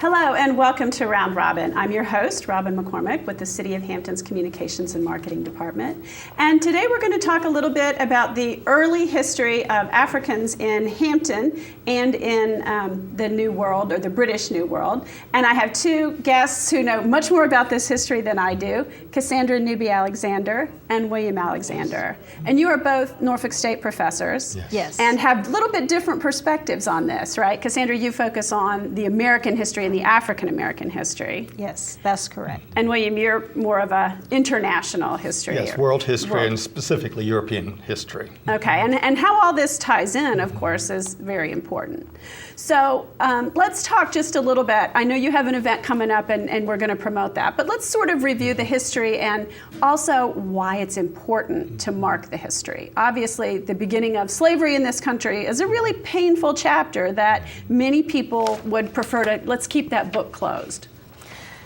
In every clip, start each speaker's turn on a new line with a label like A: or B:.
A: Hello and welcome to Round Robin. I'm your host, Robin McCormick with the City of Hampton's Communications and Marketing Department. And today we're going to talk a little bit about the early history of Africans in Hampton and in the New World, or the British New World. And I have two guests who know much more about this history than I do, Cassandra Newby-Alexander and William Alexander. And you are both Norfolk State professors.
B: Yes.
A: And have a little bit different perspectives on this, right? Cassandra, you focus on the American history and the African-American history.
B: Yes, that's correct.
A: And William, you're more of a international history.
C: Yes, world history and specifically European history.
A: Okay, and how all this ties in, of course, is very important. So let's talk just a little bit. I know you have an event coming up and we're going to promote that, but let's sort of review the history and also why it's important to mark the history. Obviously, the beginning of slavery in this country is a really painful chapter that many people would prefer to, let's keep that book closed.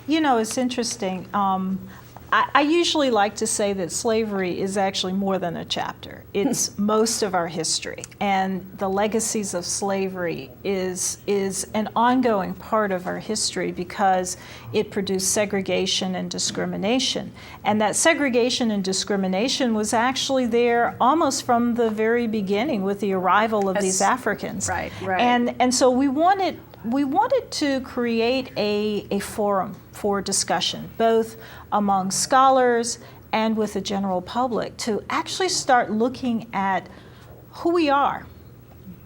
B: You know, it's interesting. I usually like to say that slavery is actually more than a chapter. It's most of our history. And the legacies of slavery is an ongoing part of our history because it produced segregation and discrimination. And that segregation and discrimination was actually there almost from the very beginning with the arrival of these Africans.
A: Right.
B: And so we wanted to create a forum for discussion, both among scholars and with the general public, to actually start looking at who we are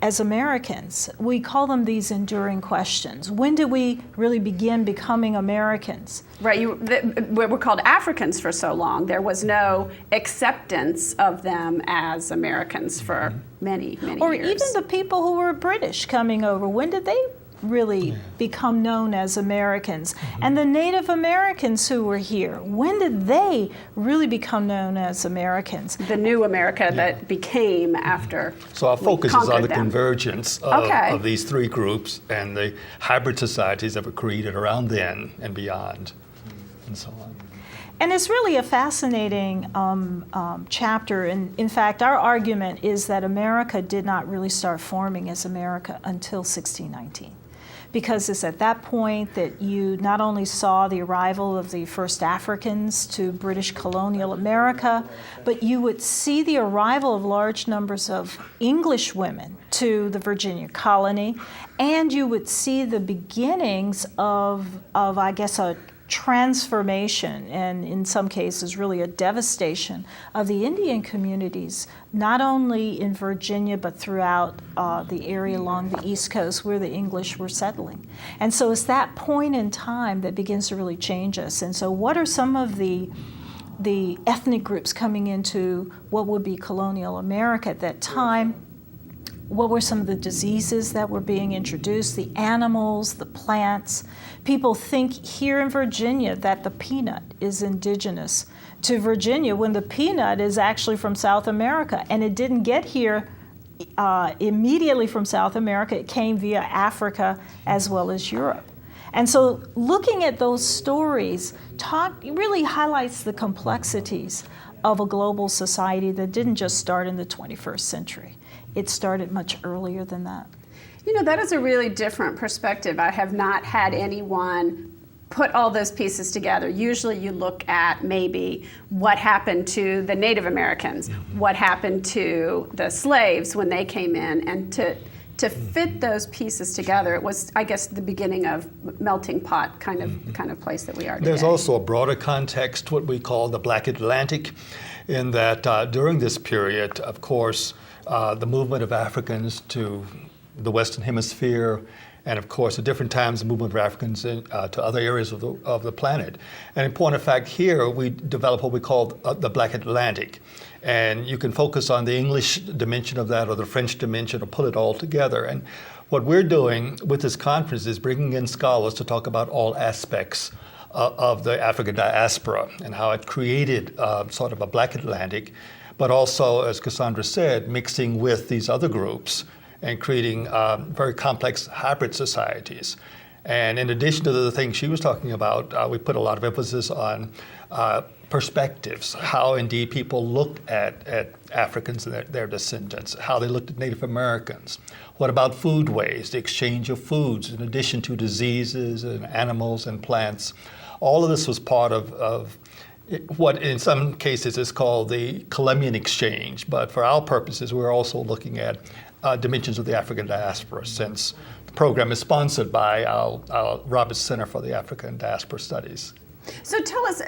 B: as Americans. We call them these enduring questions. When did we really begin becoming Americans?
A: Right, we were called Africans for so long. There was no acceptance of them as Americans for many, many
B: or
A: years.
B: Or even the people who were British coming over, when did they really become known as Americans? And the Native Americans who were here, when did they really become known as Americans?
A: The new America that became after.
C: So our focus is on the
A: them.
C: Convergence of these three groups and the hybrid societies that were created around then and beyond, and so on.
B: And it's really a fascinating chapter. And in fact, our argument is that America did not really start forming as America until 1619. Because it's at that point that you not only saw the arrival of the first Africans to British colonial America, but you would see the arrival of large numbers of English women to the Virginia colony, and you would see the beginnings of I guess, a transformation, and in some cases really a devastation of the Indian communities, not only in Virginia but throughout the area along the East Coast where the English were settling. And so it's that point in time that begins to really change us. And so what are some of the ethnic groups coming into what would be colonial America at that time? What were some of the diseases that were being introduced, the animals, the plants? People think here in Virginia that the peanut is indigenous to Virginia when the peanut is actually from South America, and it didn't get here immediately from South America. It came via Africa as well as Europe. And so looking at those stories really highlights the complexities of a global society that didn't just start in the 21st century. It started much earlier than that.
A: You know, that is a really different perspective. I have not had anyone put all those pieces together. Usually you look at maybe what happened to the Native Americans, what happened to the slaves when they came in, and to fit those pieces together, it was, I guess, the beginning of melting pot kind of place that we are today.
C: There's also a broader context, what we call the Black Atlantic, in that during this period, of course, the movement of Africans to the Western Hemisphere, and of course, at different times, the movement of Africans to other areas of the planet. And in point of fact, here we develop what we call the Black Atlantic. And you can focus on the English dimension of that or the French dimension or pull it all together. And what we're doing with this conference is bringing in scholars to talk about all aspects of the African diaspora and how it created sort of a Black Atlantic, but also, as Cassandra said, mixing with these other groups and creating very complex hybrid societies. And in addition to the things she was talking about, we put a lot of emphasis on perspectives, how indeed people looked at Africans and their descendants, how they looked at Native Americans. What about foodways, the exchange of foods in addition to diseases and animals and plants? All of this was part of what in some cases is called the Columbian exchange, but for our purposes, we're also looking at dimensions of the African diaspora, since the program is sponsored by our Roberts Center for the African Diaspora Studies.
A: So tell us,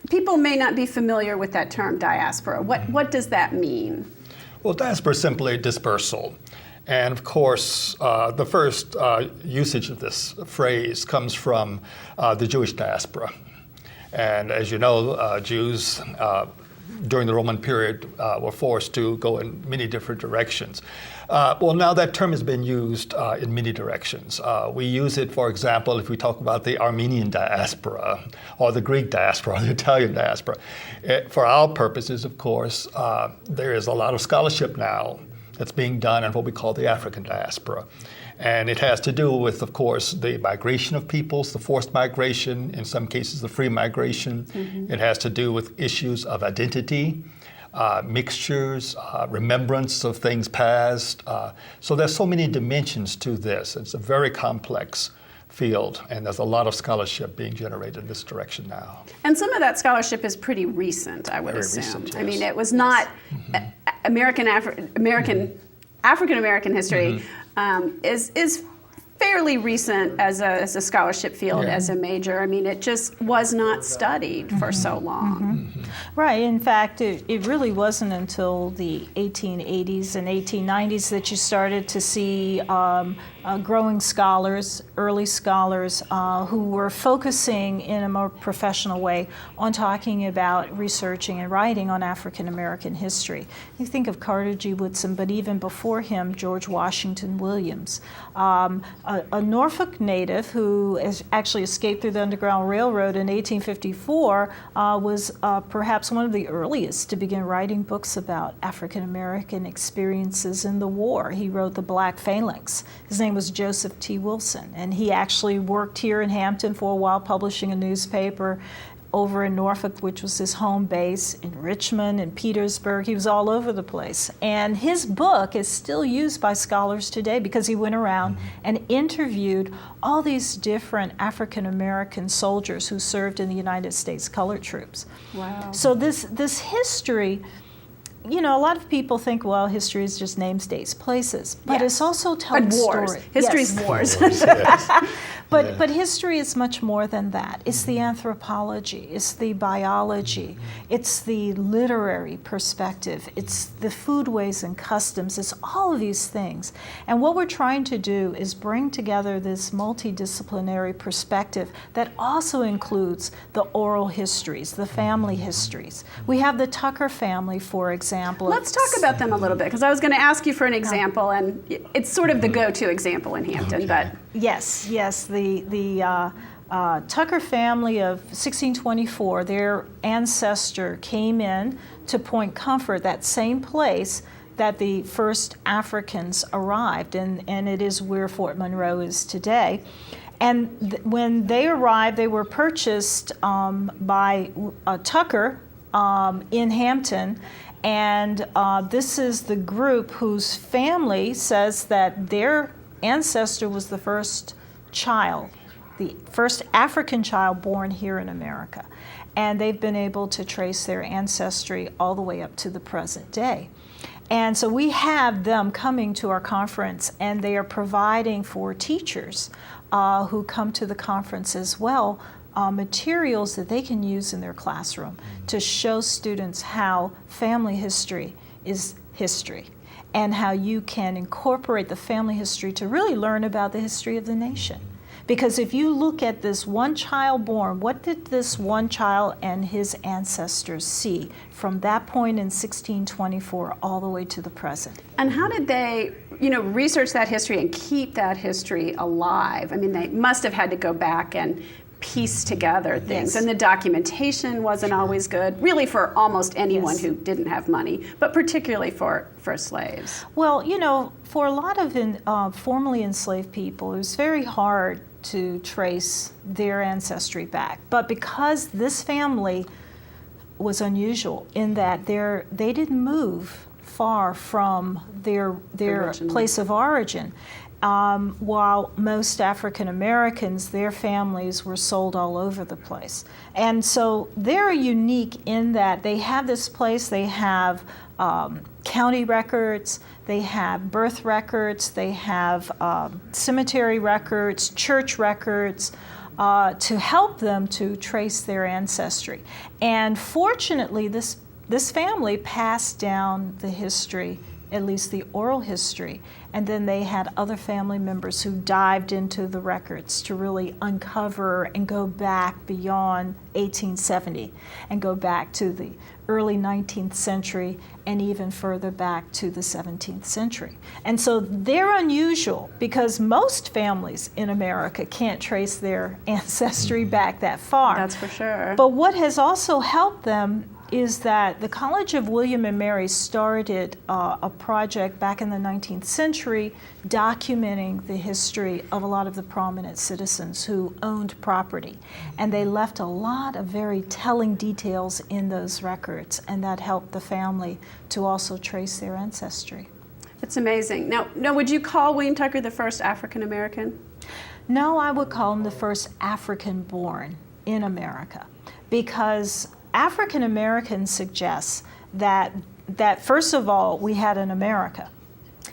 A: people may not be familiar with that term diaspora. What does that mean?
C: Well, diaspora is simply dispersal. And of course, the first usage of this phrase comes from the Jewish diaspora. And as you know, Jews during the Roman period were forced to go in many different directions. Well, now that term has been used in many directions. We use it, for example, if we talk about the Armenian diaspora or the Greek diaspora or the Italian diaspora. For our purposes, of course, there is a lot of scholarship now that's being done in what we call the African diaspora. And it has to do with, of course, the migration of peoples, the forced migration, in some cases the free migration. It has to do with issues of identity, mixtures, remembrance of things past. So there's so many dimensions to this. It's a very complex field, and there's a lot of scholarship being generated in this direction now.
A: And some of that scholarship is pretty recent, I would assume.
C: Recent, yes.
A: I mean, it was not African-American history is fairly recent as a scholarship field, as a major. I mean, it just was not studied for so long.
B: Right. In fact, it really wasn't until the 1880s and 1890s that you started to see growing scholars, early scholars, who were focusing in a more professional way on talking about researching and writing on African American history. You think of Carter G. Woodson, but even before him, George Washington Williams, a Norfolk native who actually escaped through the Underground Railroad in 1854, was perhaps one of the earliest to begin writing books about African American experiences in the war. He wrote The Black Phalanx. His name was Joseph T. Wilson, and he actually worked here in Hampton for a while, publishing a newspaper over in Norfolk, which was his home base, in Richmond and Petersburg. He was all over the place. And his book is still used by scholars today because he went around and interviewed all these different African American soldiers who served in the United States colored troops.
A: Wow.
B: So this history, you know, a lot of people think, well, history is just names, dates, places, but it's also telling stories.
A: History's wars.
B: But history is much more than that. It's the anthropology, it's the biology, it's the literary perspective, it's the foodways and customs, it's all of these things. And what we're trying to do is bring together this multidisciplinary perspective that also includes the oral histories, the family histories. We have the Tucker family, for example.
A: Let's talk about them a little bit, because I was going to ask you for an example, and it's sort of the go-to example in Hampton, but...
B: Yes, the Tucker family of 1624, their ancestor came in to Point Comfort, that same place that the first Africans arrived, and it is where Fort Monroe is today. And when they arrived, they were purchased by Tucker in Hampton, and this is the group whose family says that their ancestor was the first child, the first African child born here in America. And they've been able to trace their ancestry all the way up to the present day. And so we have them coming to our conference, and they are providing for teachers who come to the conference as well materials that they can use in their classroom to show students how family history is history, and how you can incorporate the family history to really learn about the history of the nation. Because if you look at this one child born, what did this one child and his ancestors see from that point in 1624 all the way to the present?
A: And how did they, research that history and keep that history alive? I mean, they must have had to go back and piece together things. Yes. And the documentation wasn't always good, really for almost anyone who didn't have money, but particularly for slaves.
B: Well, for a lot of formerly enslaved people, it was very hard to trace their ancestry back. But because this family was unusual in that they didn't move far from their place of origin, while most African Americans, their families were sold all over the place. And so they're unique in that they have this place, they have county records, they have birth records, they have cemetery records, church records, to help them to trace their ancestry. And fortunately, this family passed down the history, at least the oral history, and then they had other family members who dived into the records to really uncover and go back beyond 1870 and go back to the early 19th century and even further back to the 17th century. And so they're unusual because most families in America can't trace their ancestry back that far.
A: That's for sure.
B: But what has also helped them is that the College of William and Mary started a project back in the 19th century documenting the history of a lot of the prominent citizens who owned property. And they left a lot of very telling details in those records, and that helped the family to also trace their ancestry.
A: It's amazing. Now, would you call William Tucker the first African American?
B: No, I would call him the first African born in America, because African American suggests that first of all, we had an America.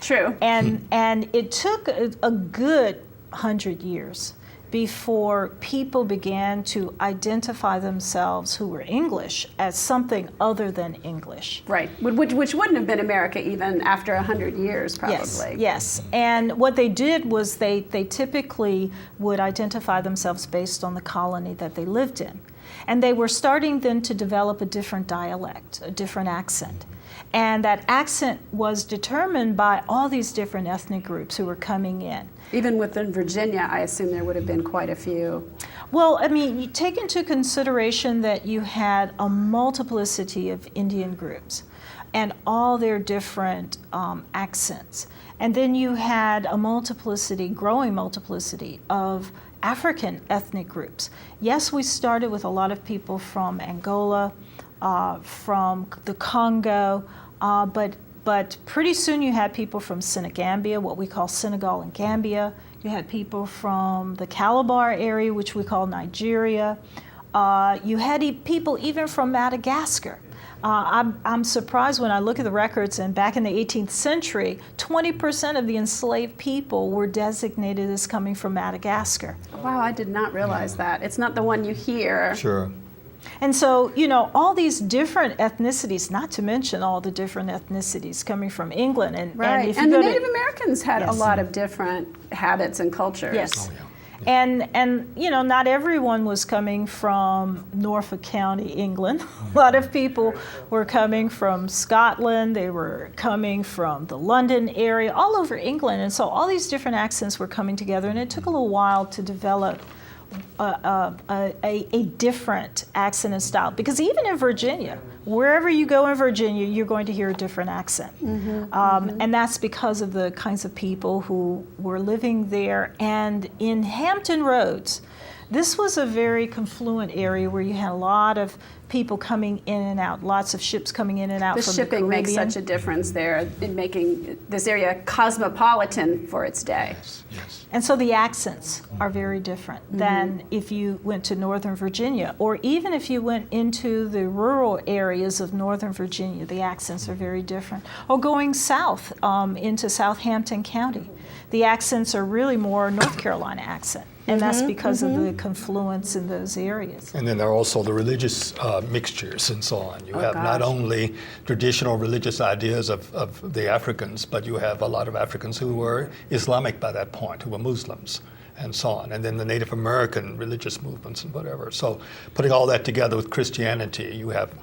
A: True.
B: And it took a good 100 years before people began to identify themselves who were English as something other than English.
A: Right, which wouldn't have been America even after 100 years, probably.
B: Yes. And what they did was they typically would identify themselves based on the colony that they lived in. And they were starting then to develop a different dialect, a different accent. And that accent was determined by all these different ethnic groups who were coming in.
A: Even within Virginia, I assume there would have been quite a few.
B: Well, I mean, you take into consideration that you had a multiplicity of Indian groups and all their different accents. And then you had a growing multiplicity of African ethnic groups. Yes, we started with a lot of people from Angola, from the Congo, but pretty soon you had people from Senegambia, what we call Senegal and Gambia. You had people from the Calabar area, which we call Nigeria. You had people even from Madagascar. I'm surprised when I look at the records, and back in the 18th century, 20% of the enslaved people were designated as coming from Madagascar.
A: Wow, I did not realize that. It's not the one you hear.
C: Sure.
B: And so, all these different ethnicities, not to mention all the different ethnicities coming from England.
A: And the Native Americans had a lot of different habits and cultures.
B: Yes.
C: Oh, yeah.
B: And not everyone was coming from Norfolk County, England. A lot of people were coming from Scotland. They were coming from the London area, all over England. And so all these different accents were coming together, and it took a little while to develop a different accent and style. Because even in Virginia, wherever you go in Virginia, you're going to hear a different accent. And that's because of the kinds of people who were living there. And in Hampton Roads, this was a very confluent area where you had a lot of people coming in and out, lots of ships coming in and out from the Caribbean.
A: The shipping makes such a difference there in making this area cosmopolitan for its day.
C: Yes.
B: And so the accents are very different than if you went to Northern Virginia, or even if you went into the rural areas of Northern Virginia, the accents are very different. Or going south into Southampton County, the accents are really more North Carolina accent. And that's because of the confluence in those areas.
C: And then there are also the religious mixtures and so on. You have not only traditional religious ideas of the Africans, but you have a lot of Africans who were Islamic by that point, who were Muslims and so on. And then the Native American religious movements and whatever. So putting all that together with Christianity, you have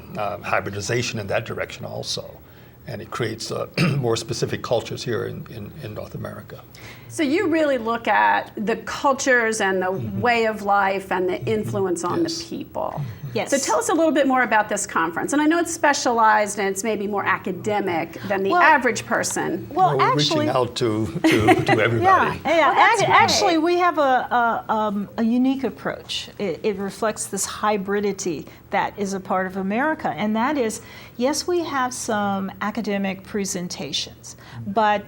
C: hybridization in that direction also. and it creates more specific cultures here in North America.
A: So you really look at the cultures and the way of life and the influence on the people.
B: Yes.
A: So tell us a little bit more about this conference. And I know it's specialized and it's maybe more academic than the average person.
B: Well,
C: We're
B: actually,
C: reaching out to everybody.
B: Actually, we have a unique approach. It reflects this hybridity that is a part of America, and that is, yes, we have some academic presentations, but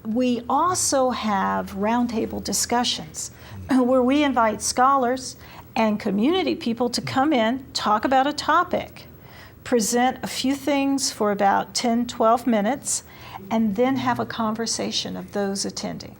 B: we also have roundtable discussions where we invite scholars and community people to come in, talk about a topic, present a few things for about 10, 12 minutes, and then have a conversation of those attending.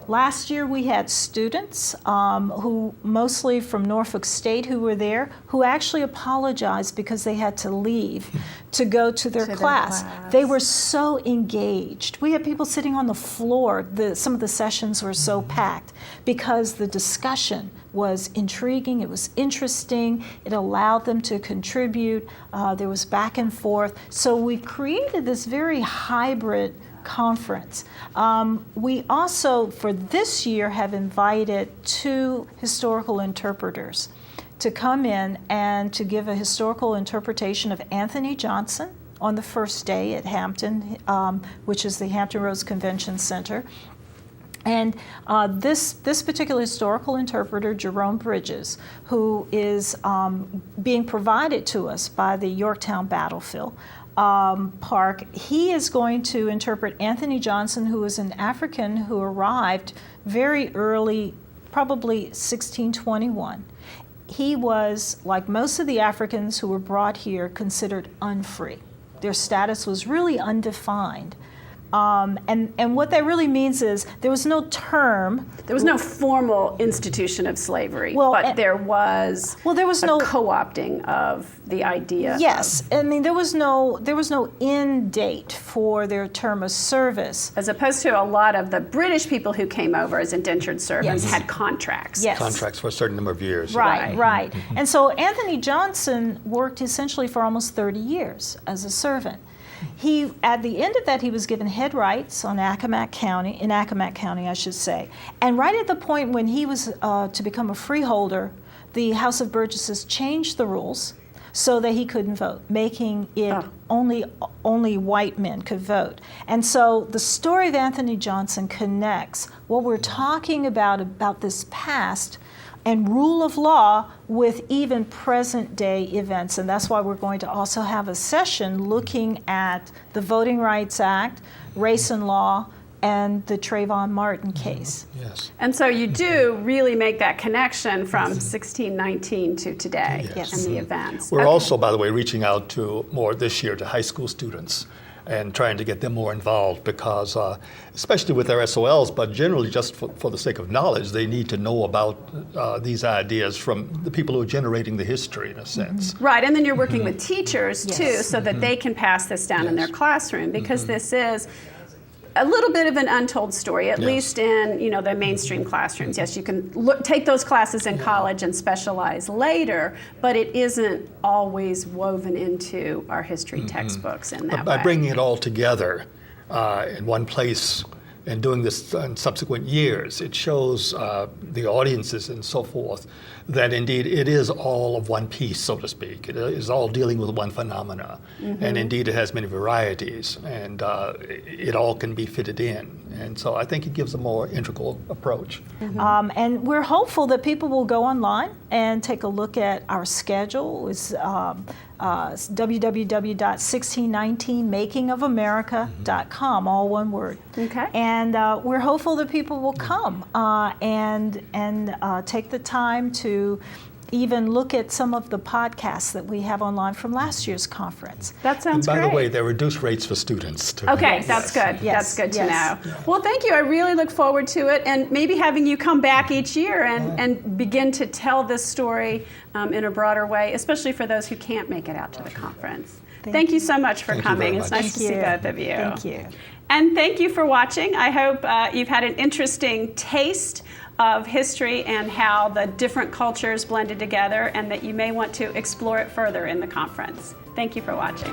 B: Last year we had students who mostly from Norfolk State who were there who actually apologized because they had to leave to go to their class. They were so engaged. We had people sitting on the floor. Some of the sessions were so packed because the discussion was intriguing, it was interesting, it allowed them to contribute, there was back and forth. So we created this very hybrid conference. We also, for this year, have invited 2 historical interpreters to come in and to give a historical interpretation of Anthony Johnson on the first day at Hampton, which is the Hampton Roads Convention Center. And this particular historical interpreter, Jerome Bridges, who is being provided to us by the Yorktown Battlefield Park, he is going to interpret Anthony Johnson, who is an African who arrived very early, probably 1621. He was, like most of the Africans who were brought here, considered unfree. Their status was really undefined. And what that really means is there was no term.
A: There was no formal institution of slavery, but there was
B: no
A: co-opting of the idea.
B: Yes, I mean there was no end date for their term of service,
A: as opposed to a lot of the British people who came over as indentured servants had contracts.
B: Yes.
C: Contracts for a certain number of years.
B: Right. And so Anthony Johnson worked essentially for almost 30 years as a servant. He, at the end of that, he was given head rights in Accomack County, I should say. And right at the point when he was to become a freeholder, the House of Burgesses changed the rules so that he couldn't vote, making it only white men could vote. And so the story of Anthony Johnson connects what we're talking about this past and rule of law with even present day events. And that's why we're going to also have a session looking at the Voting Rights Act, race and law, and the Trayvon Martin case.
C: Yes.
A: And so you do really make that connection from 1619 to today and the events.
C: We're also, by the way, reaching out to more this year to high school students and trying to get them more involved because, especially with their SOLs, but generally just for the sake of knowledge, they need to know about these ideas from the people who are generating the history, in a sense.
A: Right, and then you're working with teachers, too, so that they can pass this down in their classroom, because this is a little bit of an untold story, at least in the mainstream classrooms. Yes, you can take those classes in college and specialize later, but it isn't always woven into our history textbooks in that way.
C: By bringing it all together in one place and doing this in subsequent years, it shows the audiences and so forth that indeed it is all of one piece, so to speak. It is all dealing with one phenomena. And indeed it has many varieties, and it all can be fitted in. And so I think it gives a more integral approach.
B: And we're hopeful that people will go online and take a look at our schedule. It's www.1619makingofamerica.com, all one word.
A: Okay.
B: And we're hopeful that people will come and take the time to even look at some of the podcasts that we have online from last year's conference.
A: That sounds great.
C: By the way, there are reduced rates for students, too.
A: Okay, that's good. That's good to know. Well, thank you. I really look forward to it, and maybe having you come back each year and begin to tell this story in a broader way, especially for those who can't make it out to the conference. Thank you so much for coming. It's nice to see both of you.
B: Thank you.
A: And thank you for watching. I hope you've had an interesting taste of history and how the different cultures blended together, and that you may want to explore it further in the conference. Thank you for watching.